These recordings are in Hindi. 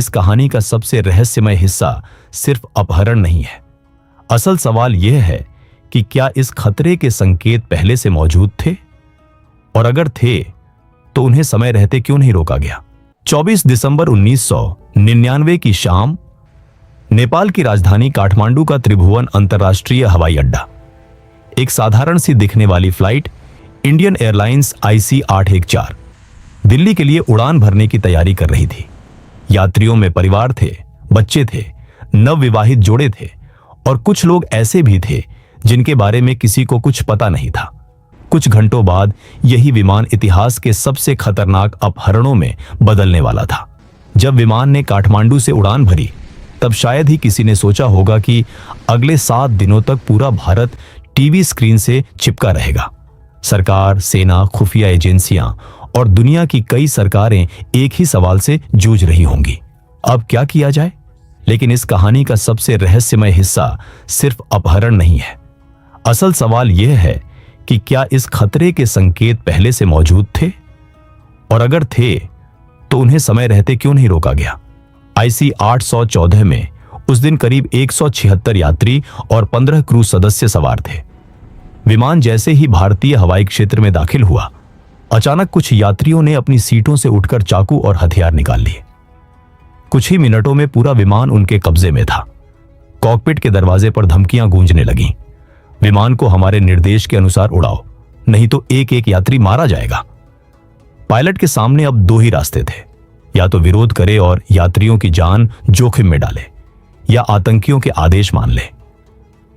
इस कहानी का सबसे रहस्यमय हिस्सा सिर्फ अपहरण नहीं है। असल सवाल यह है कि क्या इस खतरे के संकेत पहले से मौजूद थे, और अगर थे तो उन्हें समय रहते क्यों नहीं रोका गया। 24 दिसंबर 1999 की शाम, नेपाल की राजधानी काठमांडू का त्रिभुवन अंतर्राष्ट्रीय हवाई अड्डा। एक साधारण सी दिखने वाली flight Indian airlines IC 814 Delhi के लिए उड़ान भरने की तैयारी कर रही थी। यात्रियों में परिवार थे, बच्चे थे, नवविवाहित जोड़े थे और कुछ लोग ऐसे भी थे जिनके बारे में किसी को कुछ पता नहीं था। कुछ घंटों बाद यही विमान इतिहास के सबसे खतरनाक अपहरणों में बदलने वाला था। जब विमान ने काठमांडू से उड़ान भरी, तब शायद ही किसी ने सोचा होगा कि अगले 7 दिनों तक पूरा भारत टीवी स्क्रीन से चिपका रहेगा। सरकार, सेना, खुफिया एजेंसियां और दुनिया की कई सरकारें एक ही सवाल से जूझ रही होंगी, अब क्या किया जाए। लेकिन इस कहानी का सबसे रहस्यमय हिस्सा सिर्फ अपहरण नहीं है। असल सवाल यह है कि क्या इस खतरे के संकेत पहले से मौजूद थे, और अगर थे तो उन्हें समय रहते क्यों नहीं रोका गया। IC 814 में उस दिन करीब 176 यात्री और 15 क्रू सदस्य सवार थे। विमान जैसे ही भारतीय हवाई क्षेत्र में दाखिल हुआ, अचानक कुछ यात्रियों ने अपनी सीटों से उठकर चाकू और हथियार निकाल लिए। कुछ ही मिनटों में पूरा विमान उनके कब्जे में था। कॉकपिट के दरवाजे पर धमकियां गूंजने लगीं। विमान को हमारे निर्देश के अनुसार उड़ाओ, नहीं तो एक एक यात्री मारा जाएगा। पायलट के सामने अब 2 ही रास्ते थे, या तो विरोध करे और यात्रियों की जान जोखिम में डाले, या आतंकियों के आदेश मान ले।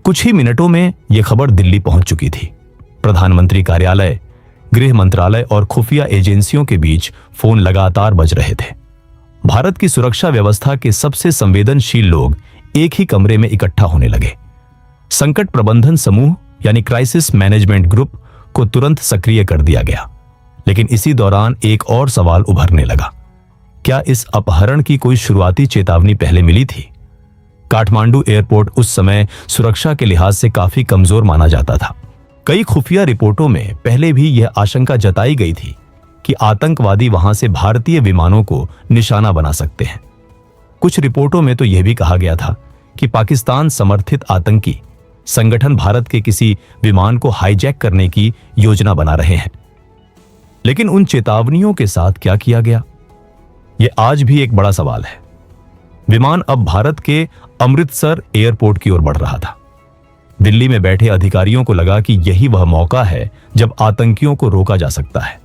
कुछ ही मिनटों में यह खबर दिल्ली पहुंच चुकी थी। प्रधानमंत्री कार्यालय, गृह मंत्रालय और खुफिया एजेंसियों के बीच फोन लगातार बज रहे थे। भारत की सुरक्षा व्यवस्था के सबसे संवेदनशील लोग एक ही कमरे में इकट्ठा होने लगे। संकट प्रबंधन समूह यानी क्राइसिस मैनेजमेंट ग्रुप को तुरंत सक्रिय कर दिया गया। लेकिन इसी दौरान एक और सवाल उभरने लगा, क्या इस अपहरण की कोई शुरुआती चेतावनी पहले मिली थी। काठमांडू एयरपोर्ट उस समय सुरक्षा के लिहाज से काफी कमजोर माना जाता था। कई खुफिया रिपोर्टों में पहले भी यह आशंका जताई गई थी कि आतंकवादी वहां से भारतीय विमानों को निशाना बना सकते हैं। कुछ रिपोर्टों में तो यह भी कहा गया था कि पाकिस्तान समर्थित आतंकी संगठन भारत के किसी विमान को हाईजैक करने की योजना बना रहे हैं। लेकिन उन चेतावनियों के साथ क्या किया गया, यह आज भी एक बड़ा सवाल है। विमान अब भारत के अमृतसर एयरपोर्ट की ओर बढ़ रहा था। दिल्ली में बैठे अधिकारियों को लगा कि यही वह मौका है जब आतंकियों को रोका जा सकता है।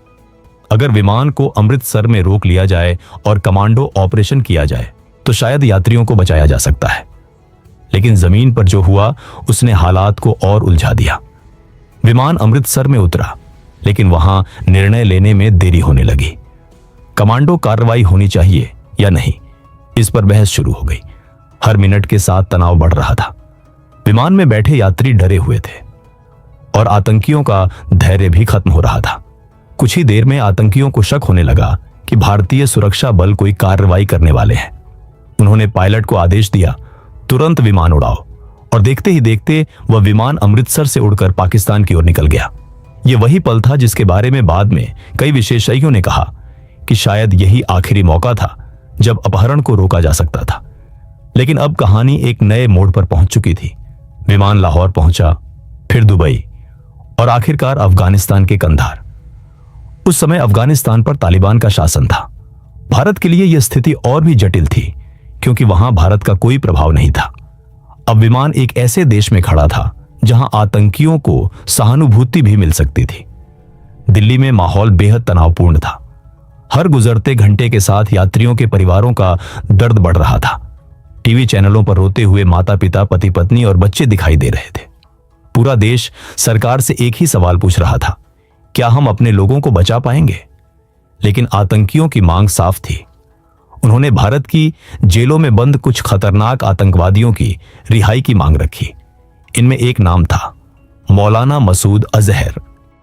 अगर विमान को अमृतसर में रोक लिया जाए और कमांडो ऑपरेशन किया जाए तो शायद यात्रियों को बचाया जा सकता है। लेकिन जमीन पर जो हुआ उसने हालात को और उलझा दिया। विमान अमृतसर में उतरा, लेकिन वहां निर्णय लेने में देरी होने लगी। कमांडो कार्रवाई होनी चाहिए या नहीं, इस पर बहस शुरू हो गई। हर मिनट के साथ तनाव बढ़ रहा था। विमान में बैठे यात्री डरे हुए थे और आतंकियों का धैर्य भी खत्म हो रहा था। कुछ ही देर में आतंकियों को शक होने लगा कि भारतीय सुरक्षा बल कोई कार्रवाई करने वाले हैं। उन्होंने पायलट को आदेश दिया, तुरंत विमान उड़ाओ, और देखते ही देखते वह विमान अमृतसर से उड़कर पाकिस्तान की ओर निकल गया। यह वही पल था जिसके बारे में बाद में कई विशेषज्ञों ने कहा कि शायद यही आखिरी मौका था जब अपहरण को रोका जा सकता था। लेकिन अब कहानी एक नए मोड़ पर पहुंच चुकी थी। विमान लाहौर पहुंचा, फिर दुबई और आखिरकार अफगानिस्तान के कंधार। उस समय अफगानिस्तान पर तालिबान का शासन था। भारत के लिए यह स्थिति और भी जटिल थी क्योंकि वहां भारत का कोई प्रभाव नहीं था। अब विमान एक ऐसे देश में खड़ा था जहां आतंकियों को सहानुभूति भी मिल सकती थी। दिल्ली में माहौल बेहद तनावपूर्ण था। हर गुजरते घंटे के साथ यात्रियों के परिवारों का दर्द बढ़ रहा था। टीवी चैनलों पर रोते हुए माता पिता, पति पत्नी और बच्चे दिखाई दे रहे थे। पूरा देश सरकार से एक ही सवाल पूछ रहा था, क्या हम अपने लोगों को बचा पाएंगे। लेकिन आतंकियों की मांग साफ थी। उन्होंने भारत की जेलों में बंद कुछ खतरनाक आतंकवादियों की रिहाई की मांग रखी। इनमें एक नाम था, मौलाना मसूद अजहर।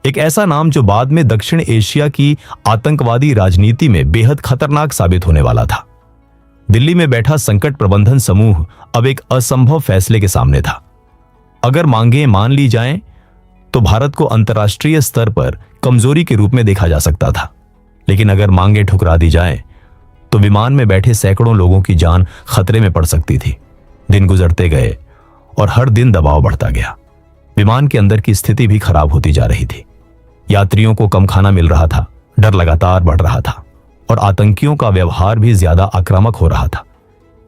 एक ऐसा नाम जो बाद में दक्षिण एशिया की आतंकवादी राजनीति में बेहद खतरनाक साबित होने वाला था। दिल्ली में बैठा संकट प्रबंधन समूह अब एक असंभव फैसले के सामने था। अगर मांगें मान ली जाएं, तो भारत को अंतर्राष्ट्रीय स्तर पर कमजोरी के रूप में देखा जा सकता था। लेकिन अगर मांगें ठुकरा दी जाएं, तो विमान में बैठे सैकड़ों लोगों की जान खतरे में पड़ सकती थी। दिन गुजरते गए और हर दिन दबाव बढ़ता गया। विमान के अंदर की स्थिति भी खराब होती जा रही थी। यात्रियों को कम खाना मिल रहा था, डर लगातार बढ़ रहा था और आतंकियों का व्यवहार भी ज्यादा आक्रामक हो रहा था।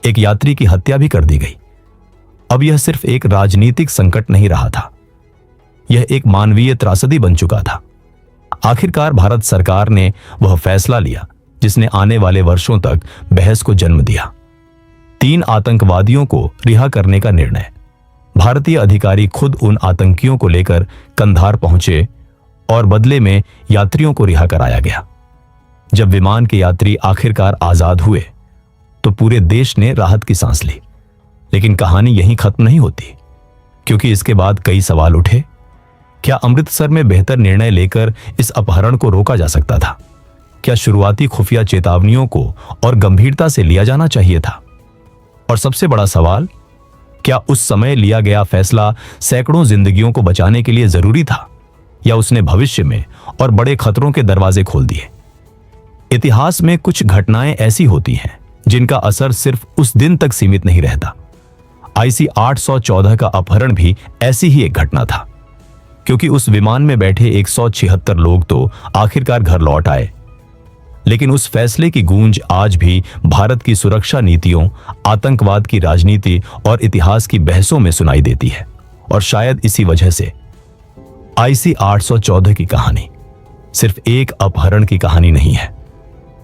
एक यात्री की हत्या भी कर दी गई। अब यह सिर्फ एक राजनीतिक संकट नहीं रहा था, यह एक मानवीय त्रासदी बन चुका था। आखिरकार भारत सरकार ने वह फैसला लिया जिसने आने वाले वर्षों तक बहस को जन्म दिया। 3 आतंकवादियों को रिहा करने का निर्णय। भारतीय अधिकारी खुद उन आतंकियों को लेकर कंधार पहुंचे और बदले में यात्रियों को रिहा कराया गया। जब विमान के यात्री आखिरकार आजाद हुए तो पूरे देश ने राहत की सांस ली। लेकिन कहानी यहीं खत्म नहीं होती, क्योंकि इसके बाद कई सवाल उठे। क्या अमृतसर में बेहतर निर्णय लेकर इस अपहरण को रोका जा सकता था? क्या शुरुआती खुफिया चेतावनियों को और गंभीरता से लिया जाना चाहिए था? और सबसे बड़ा सवाल, क्या उस समय लिया गया फैसला सैकड़ों जिंदगियों को बचाने के लिए जरूरी था, या उसने भविष्य में और बड़े खतरों के दरवाजे खोल दिए? इतिहास में कुछ घटनाएं ऐसी होती हैं जिनका असर सिर्फ उस दिन तक सीमित नहीं रहता। IC 814 का अपहरण भी ऐसी ही एक घटना था, क्योंकि उस विमान में बैठे 176 लोग तो आखिरकार घर लौट आए। लेकिन उस फैसले की गूंज आज भी भारत की सुरक्षा नीतियों, आतंकवाद की राजनीति और इतिहास की बहसों में सुनाई देती है। और शायद इसी वजह से IC 814 की कहानी सिर्फ एक अपहरण की कहानी नहीं है,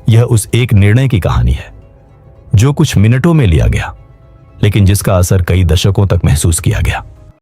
यह उस एक निर्णय की कहानी है जो कुछ मिनटों में लिया गया, लेकिन जिसका असर कई दशकों तक महसूस किया गया।